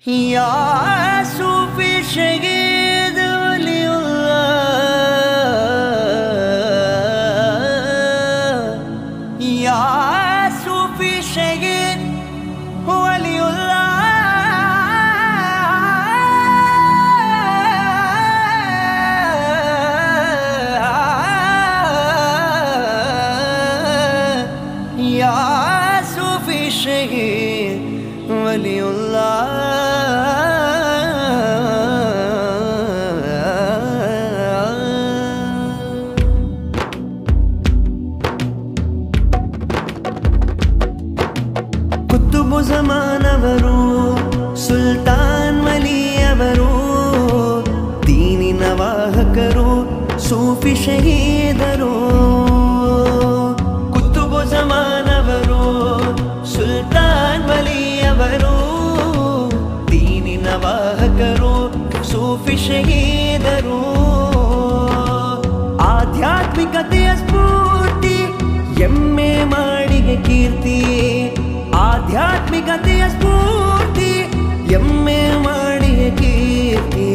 يا صوفي شهيد ولي الله يا صوفي شهيد ولي الله يا صوفي شهيد ولي الله ಕುತುಬು ಜಮಾನವರು ಸುಲ್ತಾನ್ ವಲಿಯವರು ದೀನಿನ ವಾಹಕರು ಸೂಫಿ ಶಹೀದರು ಕುತುಬು ಜಮಾನವರು ಸುಲ್ತಾನ್ ವಲಿಯವರು ದೀನಿನ ವಾಹಕರು ಸೂಫಿ ಶಹೀದರು ಆಧ್ಯಾತ್ಮಿಕತೆಯ ಸ್ಫೂರ್ತಿ ಎಮ್ಮೆ ಮಾಡಿಗೆ ಕೀರ್ತಿ ಆಧ್ಯಾತ್ಮಿಕತೆಯ ಸ್ಫೂರ್ತಿ ಎಮ್ಮೆ ಮಾಡಿಗೆ ಕೀರ್ತಿ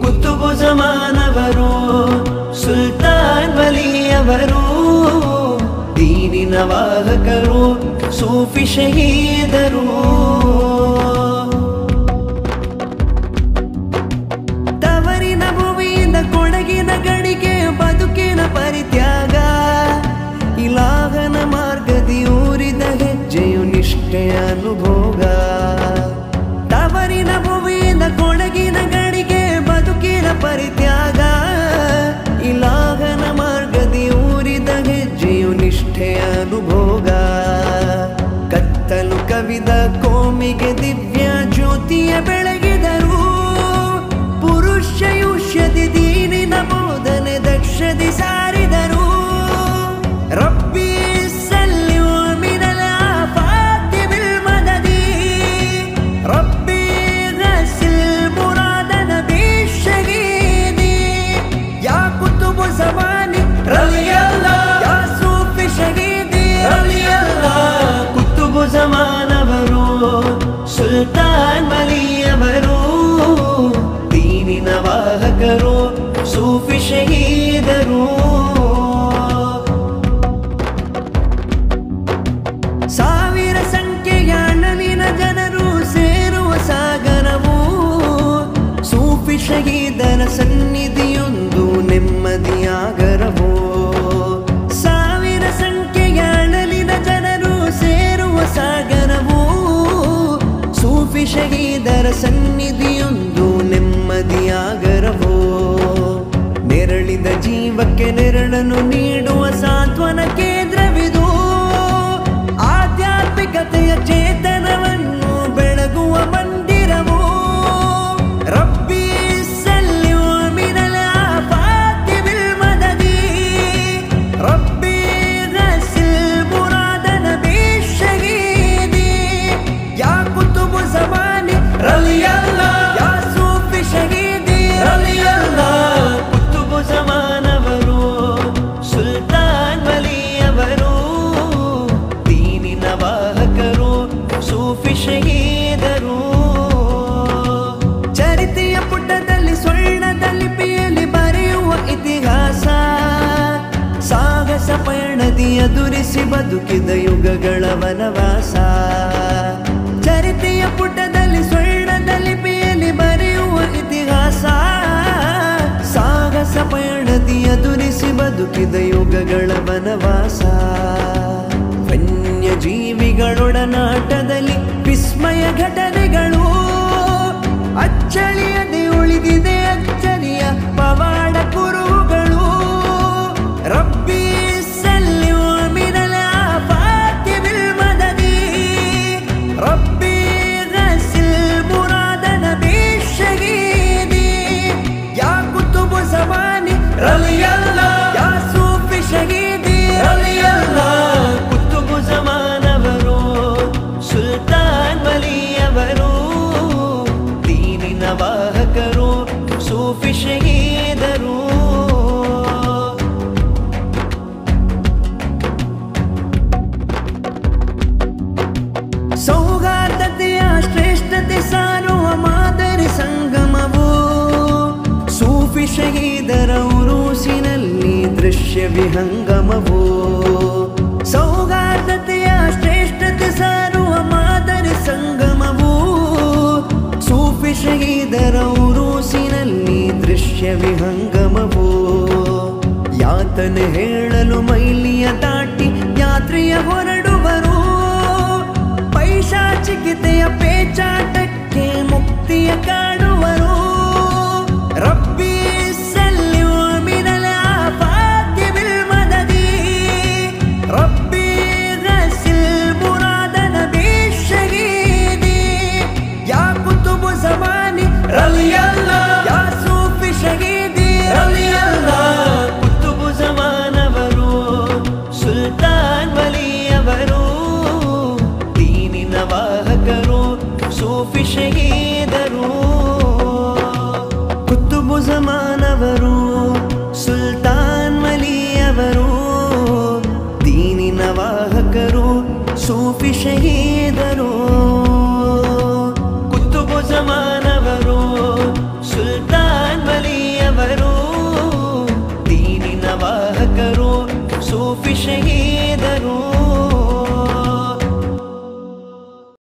ಕುತುಬು ಜಮಾನವರು ಸುಲ್ತಾನ್ ವಲಿಯವರು ದೀನಿನ ವಾಹಕರು ಸೂಫಿ ಶಹೀದರು ತವರಿನ ಭೂಮಿಯಿಂದ ಕೊಡಗಿನ ಗಡಿಗೆ ಬದುಕಿನ ಪರಿತ್ಯಾಗ ಇಲಾಹನ ಮಾರ್ಗದಿ ಊರಿದ ಹೆಜ್ಜೆಯು ನಿಷ್ಠೆಯ ಅನುಭೋಗ ತವರಿನ ಭೂಮಿಯಿಂದ ಕೊಡಗಿನ ಗಡಿಗೆ ಬದುಕಿನ ಪರಿತ್ಯಾಗ ಇಲಾಹನ ಮಾರ್ಗದಿ ಊರಿದ ಹೆಜ್ಜೆಯು ನಿಷ್ಠೆಯ ಅನುಭೋಗ ಕತ್ತಲು ಕವಿದ ಕೋಮಿಗೆ ದಿವ್ಯ ಜ್ಯೋತಿಯ ಬೆಳಗಿದರು ಪುರುಷಯುಷ್ಯದಿ ದೀನಿನ ಬೋಧನೆ ದಕ್ಷದಿ ಸಾರಿದರು ರಬ್ಬಿ ಜಮಾನವರು ಸುಲ್ತಾನ್ ವಲಿಯವರು ದೀನಿನ ವಾಹಕರು ಸೂಫಿ ಶಹೀದರು ಸಾವಿರ ಸಂಖ್ಯೆಯ ಅಣಲಿನ ಜನರು ಸೇರುವ ಸಾಗರವು ಸೂಫಿ ಶಹೀದರ ಸನ್ನಿಧಿಯೊಂದು ನೆಮ್ಮದಿಯಾಗರವು ಸಾವಿರ ಸಂಖ್ಯೆಯ ಅಣಲಿನ ಜನರು ಸೇರುವ ಸಾಗರವು ಸೂಫಿ ಶಹೀದರ ಸನ್ನಿಧಿಯೊಂದು ನೆಮ್ಮದಿಯಾಗರವು ನೆರಳಿದ ಜೀವಕ್ಕೆ ನೆರಳನ್ನು ನೀಡುವ ಸಾಂತ್ವನ ಕೇಂದ್ರವಿದು ಆಧ್ಯಾತ್ಮಿಕತೆಯ ಚೇತನವನ್ನು ಬೆಳಗುವ ಮಂದಿರವು ರಬ್ಬಿ ಶಹೀದರು ಚರಿತೆಯ ಪುಟದಲ್ಲಿ ಸ್ವರ್ಣದ ಲಿಪಿಯಲ್ಲಿ ಬರೆಯುವ ಇತಿಹಾಸ ಸಾಹಸ ಪಯಣದಿ ಎದುರಿಸಿ ಬದುಕಿದ ಯುಗಗಳ ವನವಾಸ ಚರಿತೆಯ ಪುಟದಲ್ಲಿ ಸ್ವರ್ಣದ ಲಿಪಿಯಲ್ಲಿ ಬರೆಯುವ ಇತಿಹಾಸ ಸಾಹಸ ಪಯಣದಿ ಎದುರಿಸಿ ಬದುಕಿದ ಯುಗಗಳ ವನವಾಸ ವನ್ಯಜೀವಿಗಳೊಡನಾಟದಲ್ಲಿ ವಿಸ್ಮಯ ಘಟನೆಗಳು ಅಚ್ಚಳಿಯದೆ ಉಳಿದಿದೆ ಅಚ್ಚರಿಯ ಪವಾಡ ಕುರುಹುಗಳು ರಬ್ಬಿ ಮಿನಲ ಆಫಾತಿ ಬಿಲ್ ಮದದಿ ರಬ್ಬಿ ಗಸಿಲ್ ಮುರಾದ ನಬಿ ಶಹೀದಿ ಯಾ ಕುತುಬು ಜಮಾನಿ ರಲಿಯಲ್ಲಾ ಯಾ ಸೂಫಿ ಶಹೀದಿ ರಲಿಯಲ್ಲಾ ಕುತುಬು ಜಮಾನವರು ಸುಲ್ತಾನ್ ವಲಿಯವರು ದೀನಿನ ವಾಹಕರು ಸೂಫಿ ವಿಹಂಗಮವೋ ಸೌಹಾರ್ದತೆಯ ಶ್ರೇಷ್ಠತೆ ಸಾರುವ ಮಾದರಿ ಸಂಗಮವೂ ಸೂಫಿ ಶಹೀದರ ಉರೂಸಿನಲ್ಲಿ ದೃಶ್ಯ ವಿಹಂಗಮವೋ ಯಾತನೆ ಹೇಳಲು ಮೈಲಿಯ ದಾಟಿ ಯಾತ್ರೆಯ ಹೊರಡುವರು ಪೈಶಾಚಿಕತೆಯ ಪೇಚಾಟಕ್ಕೆ ಮುಕ್ತಿಯ ಕಾಡುವರು ರಬ್ಬಿ ಸಲ್ಲಿವ ಮಿನಲ ಭಾಗ್ಯ ಬಿಲ್ಮದದಿ ರಬ್ಬಿ ಗಸಿಲ್ ಮುರಾದನ ಬೇಶಗೀದಿ ಯಾ ಕುತುಬು ಜಮಾನಿ ರಲಿಯಲ್ಲಾ ಯಾ ಸೂಫಿ ಶಹೀದಿ ರಲಿಯಲ್ಲಾ ಕುತುಬು ಜಮಾನವರು ಸುಲ್ತಾನ್ ವಲಿಯವರು ದೀನಿನ ವಾಹಕರು ಸೂಫಿ ಶಹೀದರು ಕುತುಬು ಜಮಾನವರು ಸುಲ್ತಾನ್ ವಲಿಯವರು ದೀನಿನ ವಾಹಕರು ಸೂಫಿ ಶಹೀದರು ಕುತುಬು ಜಮಾನವರು ಸುಲ್ತಾನ್ ವಲಿಯವರು ದೀನಿನ ವಾಹಕರು ಸೂಫಿ ಶಹೀದರು